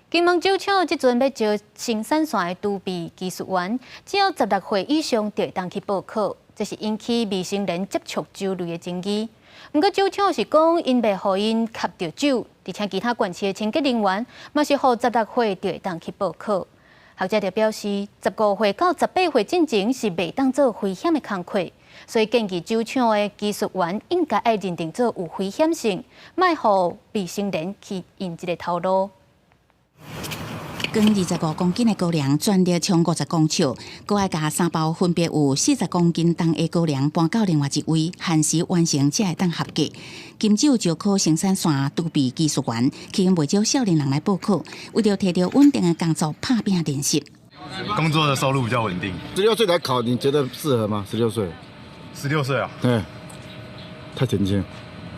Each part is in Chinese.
金门酒厂即阵要招生产线的储备技术员，只要16岁以上就会当去报考，这是引起未成年接触酒类的争议。不过酒厂是讲，因袂互因吸到酒，而且其他县市的清洁人员嘛是互16岁就会当去报考。学者就表示，15岁到18岁进前是袂当做危险的工课，所以建议酒厂的技术员应该要认定做有危险性，莫互未成年去用这个头路。光25公斤的高粱转力冲50公尺，搁爱甲3包分别有40公斤重的高粱搬到另外一位，限时完成才会当合格。金酒招考生产线储备技术员，吸引袂少少年人来报考，为了摕到稳定的工作拍拼练习。工作的收入比较稳定。16岁来考，你觉得适合吗？16岁？16岁啊？对，太年轻，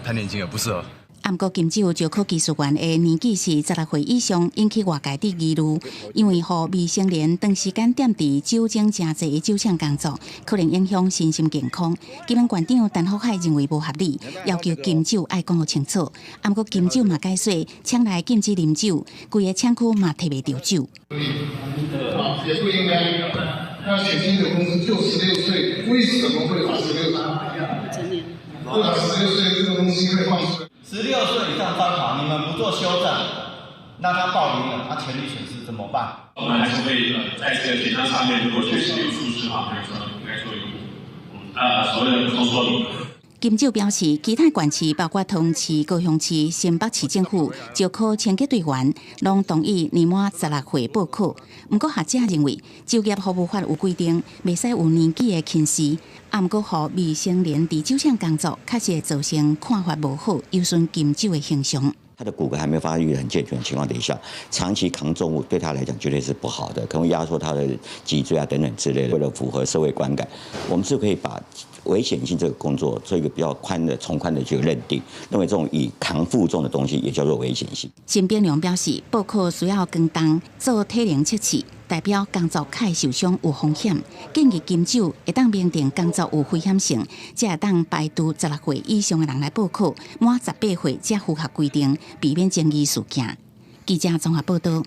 太年轻了，不适合。不过，金酒招考技术员的年纪是16岁以上，引起外界的议论，因为互未成年长时间踮伫酒精真侪的酒厂工作，可能影响身心健康。金门县长陈福海认为无合理，要求金酒爱讲清楚。不过，金酒嘛解说，厂内禁止啉酒，规个厂区嘛摕袂到酒。也不应该。那选新的公司就16岁，为什么会把16岁？会把16岁这个东西会放出来？16岁以上招考，你们不做修正，让他报名了，他权利损失怎么办？我们还是会在这个检查上面，如果确实有疏失的话，该做一个所谓的不同说明。金酒表示，其他县市包括同市、高雄市、新北市政府招考清洁队员，拢同意年满16岁报考。不过学者认为，就业服务法有规定，未使有年纪的歧视。不过，互未成年伫酒厂工作，确实会造成看法无好，有损金酒的形象。他的骨骼还没有发育很健全的情况底下，长期扛重物对他来讲绝对是不好的，可能压缩他的脊椎啊等等之类的。为了符合社会观感，我们是可以把危险性这个工作做一个比较从宽的这个认定，认为这种以扛负重的东西也叫做危险性。陈炳良表示，报考需要跟动做体能测试，代表工作较受伤有风险。建议金酒会当明定工作有危险性，才会当排除16岁以上的人来报考，满18岁才符合规定，避免争议事件。记者综合报道。